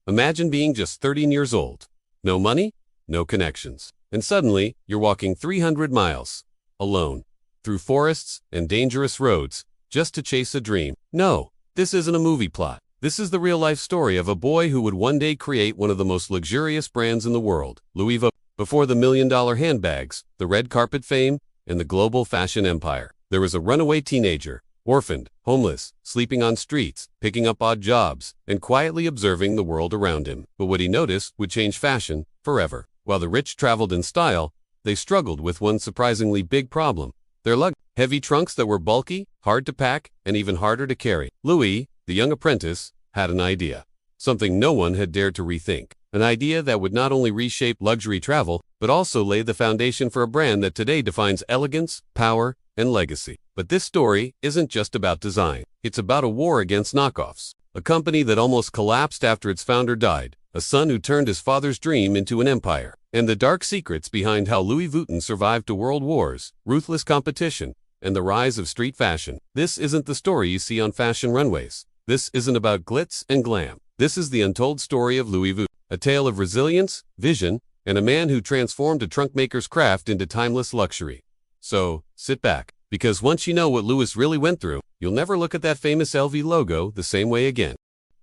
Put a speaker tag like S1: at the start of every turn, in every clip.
S1: Imagine being just 13 years old. No money, no connections. And suddenly, you're walking 300 miles, alone, through forests and dangerous roads, just to chase a dream. No, this isn't a movie plot. This is the real-life story of a boy who would one day create one of the most luxurious brands in the world, Louis Vuitton. Before the million-dollar handbags, the red carpet fame, and the global fashion empire, there was a runaway teenager, orphaned, homeless, sleeping on streets, picking up odd jobs, and quietly observing the world around him. But what he noticed would change fashion forever. While the rich traveled in style, they struggled with one surprisingly big problem: their luggage. Heavy trunks that were bulky, hard to pack, and even harder to carry. Louis, the young apprentice, had an idea. Something no one had dared to rethink. An idea that would not only reshape luxury travel, but also lay the foundation for a brand that today defines elegance, power, and legacy. But this story isn't just about design. It's about a war against knockoffs. A company that almost collapsed after its founder died. A son who turned his father's dream into an empire. And the dark secrets behind how Louis Vuitton survived to world wars, ruthless competition, and the rise of street fashion. This isn't the story you see on fashion runways. This isn't about glitz and glam. This is the untold story of Louis Vuitton. A tale of resilience, vision, and a man who transformed a trunk maker's craft into timeless luxury. So, sit back, because once you know what Louis really went through, you'll never look at that famous LV logo the same way again.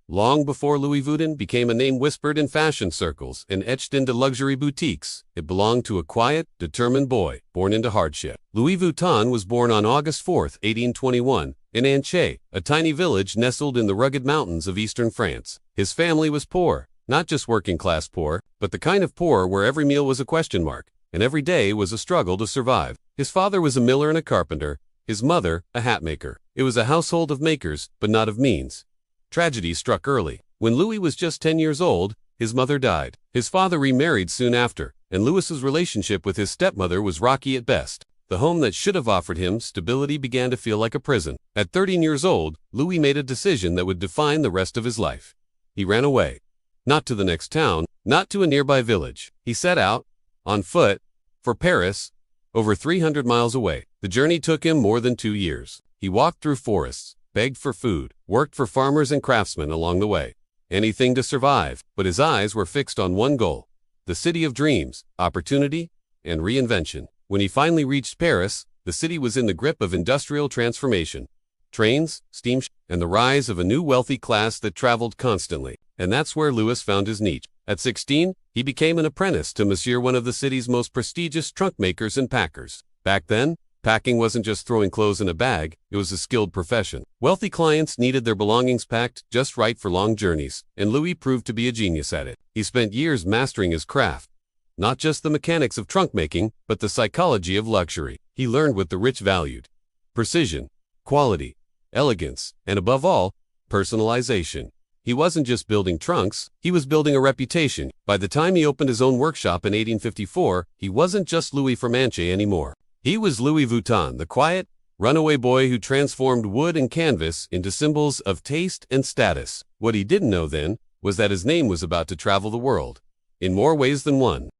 S1: Long before Louis Vuitton became a name whispered in fashion circles and etched into luxury boutiques, it belonged to a quiet, determined boy born into hardship. Louis Vuitton was born on August 4, 1821, in Untold, a tiny village nestled in the rugged mountains of eastern France. His family was poor, not just working-class poor, but the kind of poor where every meal was a question mark, and every day was a struggle to survive. His father was a miller and a carpenter, his mother a hat maker. It was a household of makers, but not of means. Tragedy struck early. When Louis was just 10 years old, his mother died. His father remarried soon after, and Louis's relationship with his stepmother was rocky at best. The home that should have offered him stability began to feel like a prison. At 13 years old, Louis made a decision that would define the rest of his life. He ran away. Not to the next town, not to a nearby village. He set out, on foot, for Paris, over 300 miles away. The journey took him more than 2 years. He walked through forests, begged for food, worked for farmers and craftsmen along the way. Anything to survive, but his eyes were fixed on one goal: the city of dreams, opportunity, and reinvention. When he finally reached Paris, the city was in the grip of industrial transformation. Trains, steamships, and the rise of a new wealthy class that traveled constantly. And that's where Louis found his niche. At 16, he became an apprentice to Monsieur, one of the city's most prestigious trunk makers and packers. Back then, packing wasn't just throwing clothes in a bag, it was a skilled profession. Wealthy clients needed their belongings packed just right for long journeys, and Louis proved to be a genius at it. He spent years mastering his craft. Not just the mechanics of trunk making, but the psychology of luxury. He learned what the rich valued: precision, quality, elegance, and above all, personalization. He wasn't just building trunks, he was building a reputation. By the time he opened his own workshop in 1854, he wasn't just Louis from Untold anymore. He was Louis Vuitton, the quiet, runaway boy who transformed wood and canvas into symbols of taste and status. What he didn't know then was that his name was about to travel the world, in more ways than one.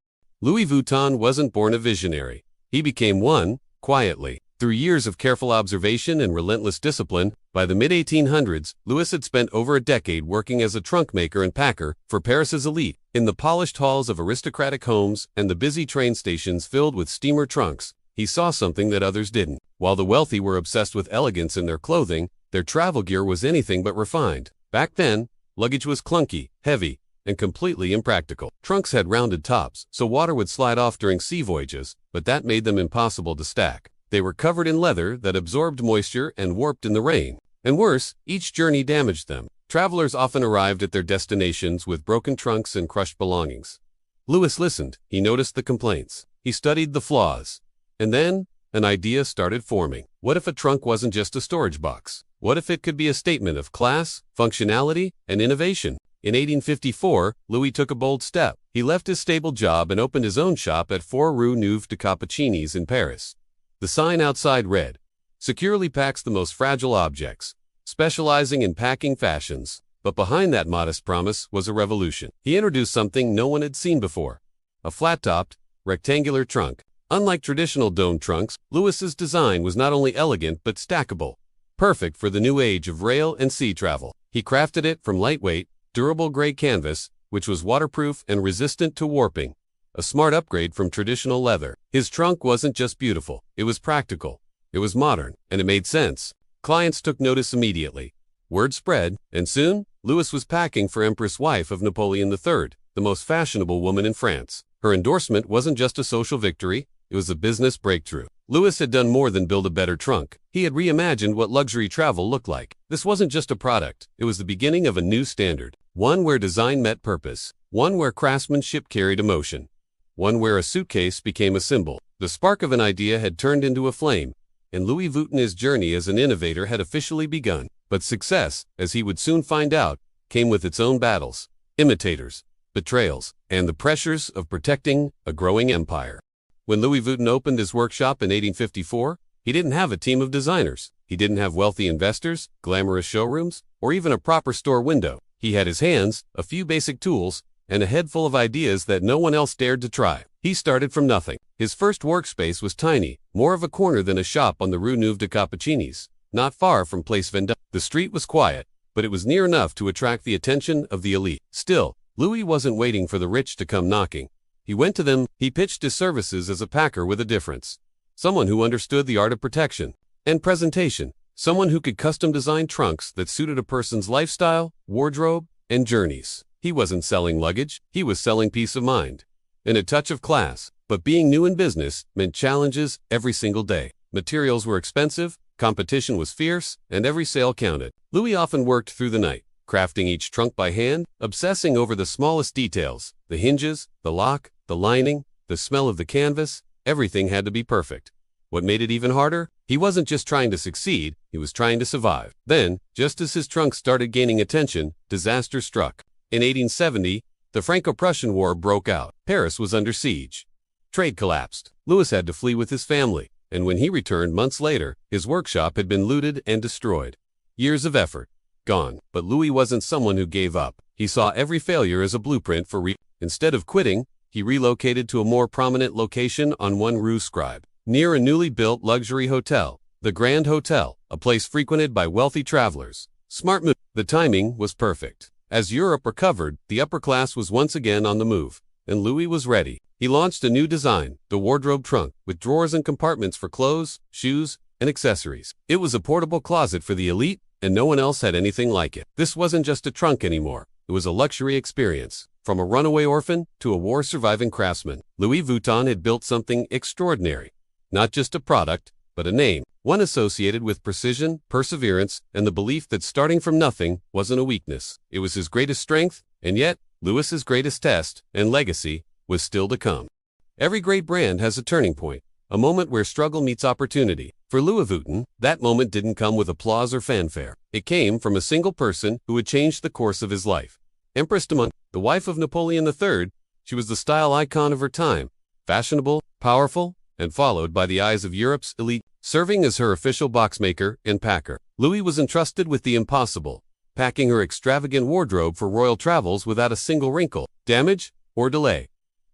S1: Louis Vuitton wasn't born a visionary. He became one, quietly. Through years of careful observation and relentless discipline, by the mid-1800s, Louis had spent over a decade working as a trunk maker and packer for Paris's elite. In the polished halls of aristocratic homes and the busy train stations filled with steamer trunks, he saw something that others didn't. While the wealthy were obsessed with elegance in their clothing, their travel gear was anything but refined. Back then, luggage was clunky, heavy, and completely impractical. Trunks had rounded tops, so water would slide off during sea voyages, but that made them impossible to stack. They were covered in leather that absorbed moisture and warped in the rain. And worse, each journey damaged them. Travelers often arrived at their destinations with broken trunks and crushed belongings. Louis listened. He noticed the complaints. He studied the flaws. And then, an idea started forming. What if a trunk wasn't just a storage box? What if it could be a statement of class, functionality, and innovation? In 1854, Louis took a bold step. He left his stable job and opened his own shop at 4 Rue Neuve de Capuchinis in Paris. The sign outside read, "Securely packs the most fragile objects, specializing in packing fashions." But behind that modest promise was a revolution. He introduced something no one had seen before: a flat-topped, rectangular trunk. Unlike traditional dome trunks, Louis's design was not only elegant but stackable, perfect for the new age of rail and sea travel. He crafted it from lightweight, durable gray canvas, which was waterproof and resistant to warping. A smart upgrade from traditional leather. His trunk wasn't just beautiful, it was practical. It was modern, and it made sense. Clients took notice immediately. Word spread, and soon, Louis was packing for Empress wife of Napoleon III, the most fashionable woman in France. Her endorsement wasn't just a social victory, it was a business breakthrough. Louis had done more than build a better trunk. He had reimagined what luxury travel looked like. This wasn't just a product, it was the beginning of a new standard. One where design met purpose. One where craftsmanship carried emotion. One where a suitcase became a symbol. The spark of an idea had turned into a flame, and Louis Vuitton's journey as an innovator had officially begun. But success, as he would soon find out, came with its own battles, imitators, betrayals, and the pressures of protecting a growing empire. When Louis Vuitton opened his workshop in 1854, he didn't have a team of designers. He didn't have wealthy investors, glamorous showrooms, or even a proper store window. He had his hands, a few basic tools, and a head full of ideas that no one else dared to try. He started from nothing. His first workspace was tiny, more of a corner than a shop on the Rue Neuve de Capucini's, not far from Place Vendôme. The street was quiet, but it was near enough to attract the attention of the elite. Still, Louis wasn't waiting for the rich to come knocking. He went to them. He pitched his services as a packer with a difference. Someone who understood the art of protection and presentation. Someone who could custom design trunks that suited a person's lifestyle, wardrobe, and journeys. He wasn't selling luggage, he was selling peace of mind and a touch of class. But being new in business meant challenges every single day. Materials were expensive, competition was fierce, and every sale counted. Louis often worked through the night, crafting each trunk by hand, obsessing over the smallest details, the hinges, the lock, the lining, the smell of the canvas. Everything had to be perfect. What made it even harder? He wasn't just trying to succeed, he was trying to survive. Then, just as his trunk started gaining attention, disaster struck. In 1870, the Franco-Prussian War broke out. Paris was under siege. Trade collapsed. Louis had to flee with his family, and when he returned months later, his workshop had been looted and destroyed. Years of effort, gone. But Louis wasn't someone who gave up. He saw every failure as a blueprint for Instead of quitting, he relocated to a more prominent location on one Rue Scribe, near a newly built luxury hotel, the Grand Hotel, a place frequented by wealthy travelers. Smart move. The timing was perfect. As Europe recovered, the upper class was once again on the move, and Louis was ready. He launched a new design, the wardrobe trunk, with drawers and compartments for clothes, shoes, and accessories. It was a portable closet for the elite, and no one else had anything like it. This wasn't just a trunk anymore. It was a luxury experience. From a runaway orphan to a war-surviving craftsman, Louis Vuitton had built something extraordinary. Not just a product, but a name. One associated with precision, perseverance, and the belief that starting from nothing wasn't a weakness. It was his greatest strength, and yet, Louis's greatest test and legacy was still to come. Every great brand has a turning point, a moment where struggle meets opportunity. For Louis Vuitton, that moment didn't come with applause or fanfare. It came from a single person who had changed the course of his life. Empress de Montesquieu, the wife of Napoleon III, she was the style icon of her time, fashionable, powerful, and followed by the eyes of Europe's elite. Serving as her official boxmaker and packer, Louis was entrusted with the impossible, packing her extravagant wardrobe for royal travels without a single wrinkle, damage, or delay.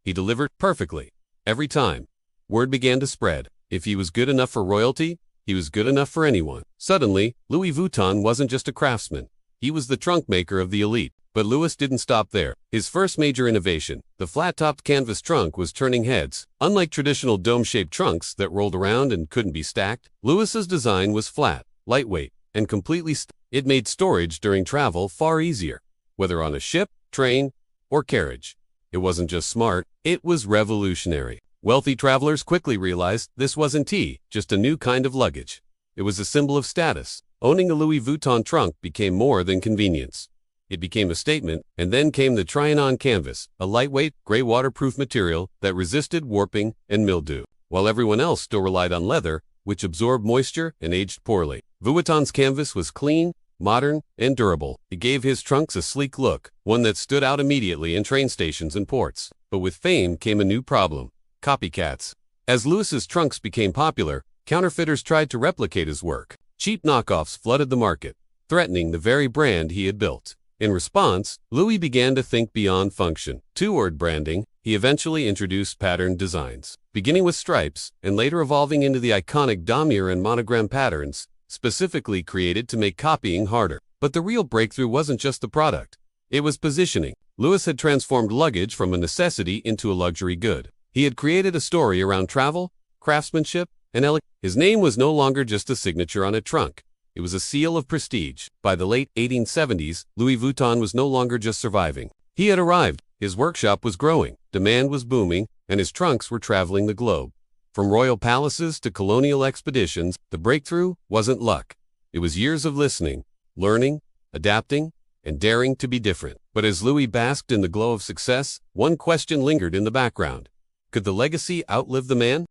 S1: He delivered perfectly, every time. Word began to spread. If he was good enough for royalty, he was good enough for anyone. Suddenly, Louis Vuitton wasn't just a craftsman. He was the trunk maker of the elite. But Louis didn't stop there. His first major innovation, the flat-topped canvas trunk, was turning heads. Unlike traditional dome-shaped trunks that rolled around and couldn't be stacked, Louis's design was flat, lightweight, and completely It made storage during travel far easier, whether on a ship, train, or carriage. It wasn't just smart, it was revolutionary. Wealthy travelers quickly realized this wasn't just a new kind of luggage. It was a symbol of status. Owning a Louis Vuitton trunk became more than convenience. It became a statement, and then came the Try-on canvas, a lightweight, gray waterproof material that resisted warping and mildew, while everyone else still relied on leather, which absorbed moisture and aged poorly. Vuitton's canvas was clean, modern, and durable. It gave his trunks a sleek look, one that stood out immediately in train stations and ports. But with fame came a new problem: copycats. As Louis's trunks became popular, counterfeiters tried to replicate his work. Cheap knockoffs flooded the market, threatening the very brand he had built. In response, Louis began to think beyond function. Toward branding, he eventually introduced patterned designs, beginning with stripes and later evolving into the iconic damier and monogram patterns, specifically created to make copying harder. But the real breakthrough wasn't just the product. It was positioning. Louis had transformed luggage from a necessity into a luxury good. He had created a story around travel, craftsmanship, and elegance. His name was no longer just a signature on a trunk. It was a seal of prestige. By the late 1870s, Louis Vuitton was no longer just surviving. He had arrived. His workshop was growing, demand was booming, and his trunks were traveling the globe. From royal palaces to colonial expeditions, the breakthrough wasn't luck. It was years of listening, learning, adapting, and daring to be different. But as Louis basked in the glow of success, one question lingered in the background. Could the legacy outlive the man?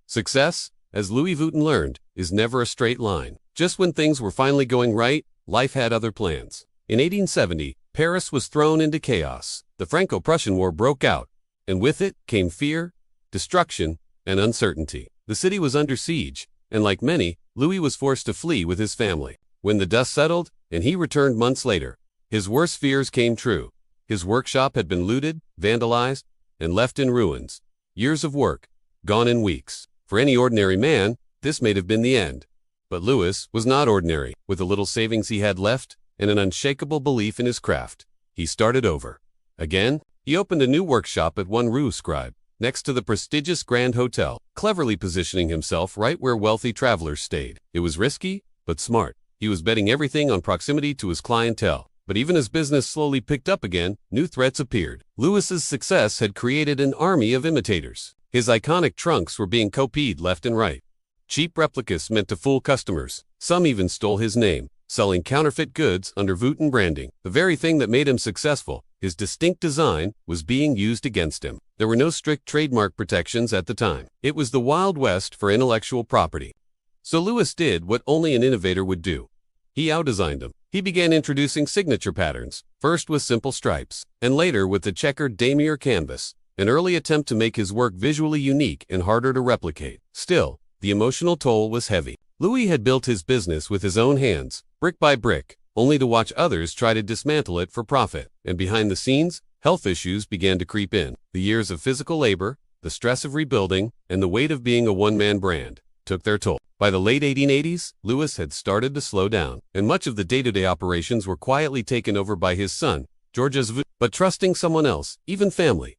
S1: Success, as Louis Vuitton learned, is never a straight line. Just when things were finally going right, life had other plans. In 1870, Paris was thrown into chaos. The Franco-Prussian War broke out, and with it came fear, destruction, and uncertainty. The city was under siege, and like many, Louis was forced to flee with his family. When the dust settled, and he returned months later, his worst fears came true. His workshop had been looted, vandalized, and left in ruins. Years of work, gone in weeks. For any ordinary man, this may have been the end. But Louis was not ordinary. With the little savings he had left, and an unshakable belief in his craft, he started over. Again, he opened a new workshop at 1 Rue Scribe, next to the prestigious Grand Hotel, cleverly positioning himself right where wealthy travelers stayed. It was risky, but smart. He was betting everything on proximity to his clientele. But even as business slowly picked up again, new threats appeared. Louis's success had created an army of imitators. His iconic trunks were being copied left and right. Cheap replicas meant to fool customers. Some even stole his name, selling counterfeit goods under Vuitton branding. The very thing that made him successful, his distinct design, was being used against him. There were no strict trademark protections at the time. It was the Wild West for intellectual property. So Louis did what only an innovator would do. He outdesigned them. He began introducing signature patterns, first with simple stripes, and later with the checkered damier canvas, an early attempt to make his work visually unique and harder to replicate. Still, the emotional toll was heavy. Louis had built his business with his own hands, brick by brick, only to watch others try to dismantle it for profit. And behind the scenes, health issues began to creep in. The years of physical labor, the stress of rebuilding, and the weight of being a one-man brand took their toll. By the late 1880s, Louis had started to slow down, and much of the day-to-day operations were quietly taken over by his son, Georges Vuitton. But trusting someone else, even family,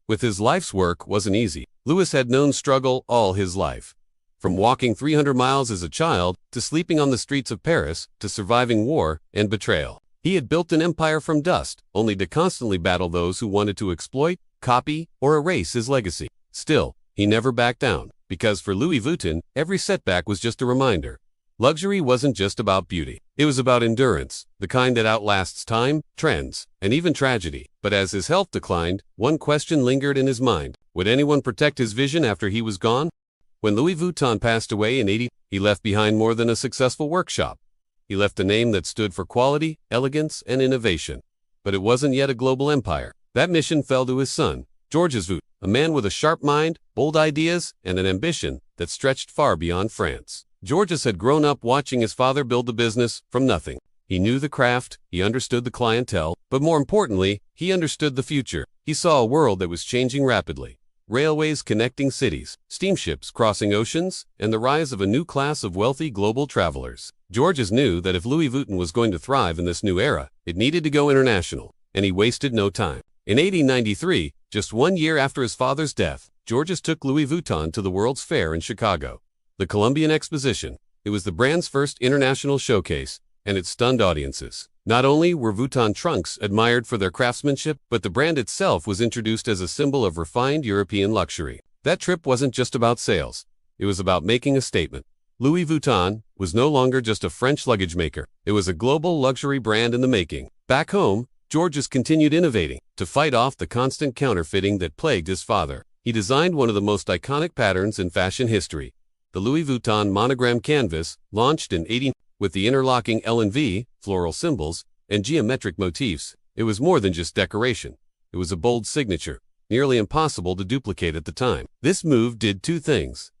S1: with his life's work wasn't easy. Louis had known struggle all his life. From walking 300 miles as a child, to sleeping on the streets of Paris, to surviving war and betrayal. He had built an empire from dust, only to constantly battle those who wanted to exploit, copy, or erase his legacy. Still, he never backed down, because for Louis Vuitton, every setback was just a reminder. Luxury wasn't just about beauty. It was about endurance, the kind that outlasts time, trends, and even tragedy. But as his health declined, one question lingered in his mind. Would anyone protect his vision after he was gone? When Louis Vuitton passed away in 1880, he left behind more than a successful workshop. He left a name that stood for quality, elegance, and innovation. But it wasn't yet a global empire. That mission fell to his son, Georges Vuitton, a man with a sharp mind, bold ideas, and an ambition that stretched far beyond France. Georges had grown up watching his father build the business from nothing. He knew the craft, he understood the clientele, but more importantly, he understood the future. He saw a world that was changing rapidly. Railways connecting cities, steamships crossing oceans, and the rise of a new class of wealthy global travelers. Georges knew that if Louis Vuitton was going to thrive in this new era, it needed to go international, and he wasted no time. In 1893, just 1 year after his father's death, Georges took Louis Vuitton to the World's Fair in Chicago. The Columbian Exposition. It was the brand's first international showcase, and it stunned audiences. Not only were Vuitton trunks admired for their craftsmanship, but the brand itself was introduced as a symbol of refined European luxury. That trip wasn't just about sales. It was about making a statement. Louis Vuitton was no longer just a French luggage maker. It was a global luxury brand in the making. Back home, Georges continued innovating to fight off the constant counterfeiting that plagued his father. He designed one of the most iconic patterns in fashion history. The Louis Vuitton monogram canvas, launched in 1880, with the interlocking L&V, floral symbols, and geometric motifs. It was more than just decoration. It was a bold signature, nearly impossible to duplicate at the time. This move did two things.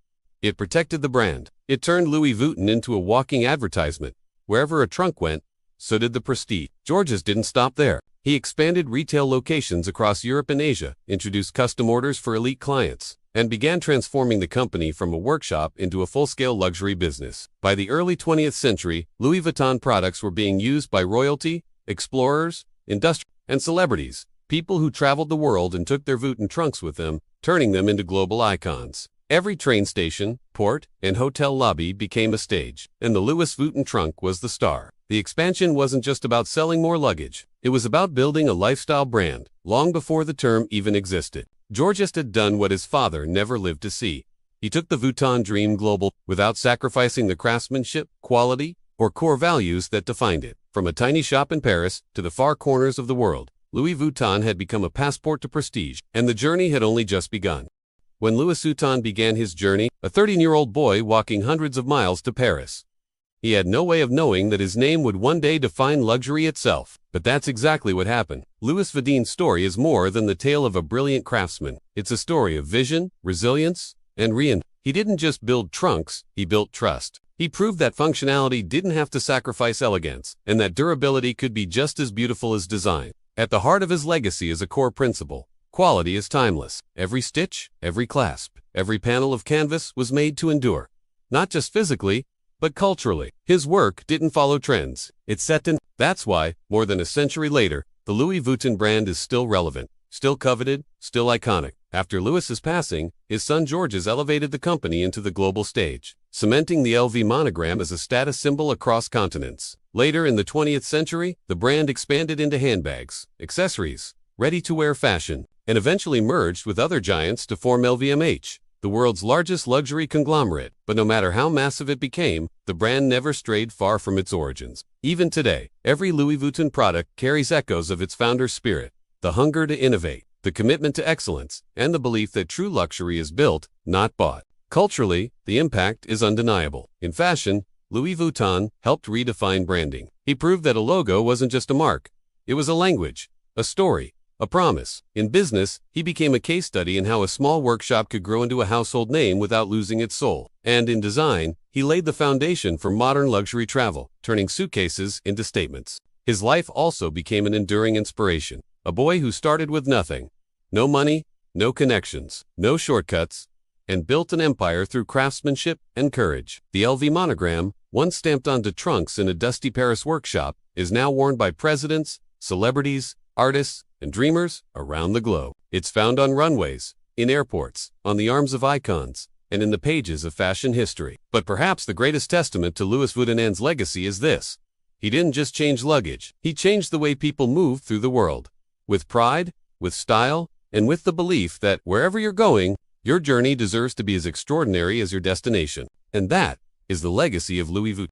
S1: It protected the brand. It turned Louis Vuitton into a walking advertisement. Wherever a trunk went, so did the prestige. Georges didn't stop there. He expanded retail locations across Europe and Asia, introduced custom orders for elite clients, and began transforming the company from a workshop into a full-scale luxury business. By the early 20th century, Louis Vuitton products were being used by royalty, explorers, industry, and celebrities, people who traveled the world and took their Vuitton trunks with them, turning them into global icons. Every train station, port, and hotel lobby became a stage, and the Louis Vuitton trunk was the star. The expansion wasn't just about selling more luggage. It was about building a lifestyle brand, long before the term even existed. Georges had done what his father never lived to see. He took the Vuitton dream global without sacrificing the craftsmanship, quality, or core values that defined it. From a tiny shop in Paris to the far corners of the world, Louis Vuitton had become a passport to prestige, and the journey had only just begun. When Louis Vuitton began his journey, a 13-year-old boy walking hundreds of miles to Paris, he had no way of knowing that his name would one day define luxury itself. But that's exactly what happened. Louis Vuitton's story is more than the tale of a brilliant craftsman. It's a story of vision, resilience, and reinvention. He didn't just build trunks, he built trust. He proved that functionality didn't have to sacrifice elegance, and that durability could be just as beautiful as design. At the heart of his legacy is a core principle. Quality is timeless. Every stitch, every clasp, every panel of canvas was made to endure. Not just physically, but culturally. His work didn't follow trends. It set in. That's why, more than a century later, the Louis Vuitton brand is still relevant, still coveted, still iconic. After Louis's passing, his son Georges elevated the company into the global stage, cementing the LV monogram as a status symbol across continents. Later in the 20th century, the brand expanded into handbags, accessories, ready-to-wear fashion, and eventually merged with other giants to form LVMH, the world's largest luxury conglomerate. But no matter how massive it became, the brand never strayed far from its origins. Even today, every Louis Vuitton product carries echoes of its founder's spirit, the hunger to innovate, the commitment to excellence, and the belief that true luxury is built, not bought. Culturally, the impact is undeniable. In fashion, Louis Vuitton helped redefine branding. He proved that a logo wasn't just a mark. It was a language, a story, a promise. In business, he became a case study in how a small workshop could grow into a household name without losing its soul. And in design, he laid the foundation for modern luxury travel, turning suitcases into statements. His life also became an enduring inspiration. A boy who started with nothing, no money, no connections, no shortcuts, and built an empire through craftsmanship and courage. The LV monogram, once stamped onto trunks in a dusty Paris workshop, is now worn by presidents, celebrities, artists, and dreamers around the globe. It's found on runways, in airports, on the arms of icons, and in the pages of fashion history. But perhaps the greatest testament to Louis Vuitton's legacy is this. He didn't just change luggage, he changed the way people moved through the world. With pride, with style, and with the belief that wherever you're going, your journey deserves to be as extraordinary as your destination. And that is the legacy of Louis Vuitton.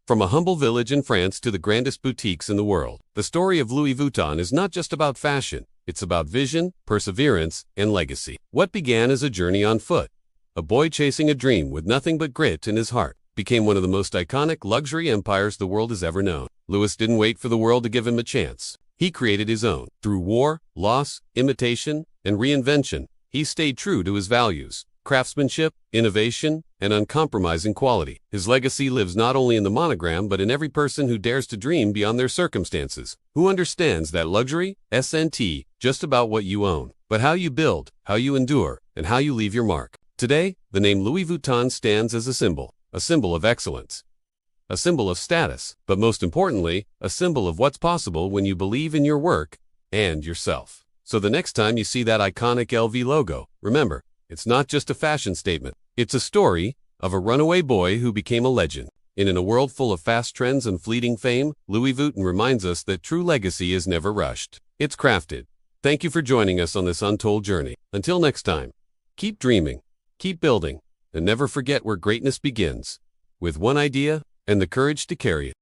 S1: From a humble village in France to the grandest boutiques in the world, the story of Louis Vuitton is not just about fashion, it's about vision, perseverance, and legacy. What began as a journey on foot, a boy chasing a dream with nothing but grit in his heart, became one of the most iconic luxury empires the world has ever known. Louis didn't wait for the world to give him a chance. He created his own. Through war, loss, imitation, and reinvention, he stayed true to his values: craftsmanship, innovation, and uncompromising quality. His legacy lives not only in the monogram but in every person who dares to dream beyond their circumstances, who understands that luxury isn't just about what you own, but how you build, how you endure, and how you leave your mark. Today, the name Louis Vuitton stands as a symbol of excellence, a symbol of status, but most importantly, a symbol of what's possible when you believe in your work and yourself. So the next time you see that iconic LV logo, remember, it's not just a fashion statement. It's a story of a runaway boy who became a legend. And in a world full of fast trends and fleeting fame, Louis Vuitton reminds us that true legacy is never rushed. It's crafted. Thank you for joining us on this untold journey. Until next time, keep dreaming, keep building, and never forget where greatness begins, with one idea and the courage to carry it.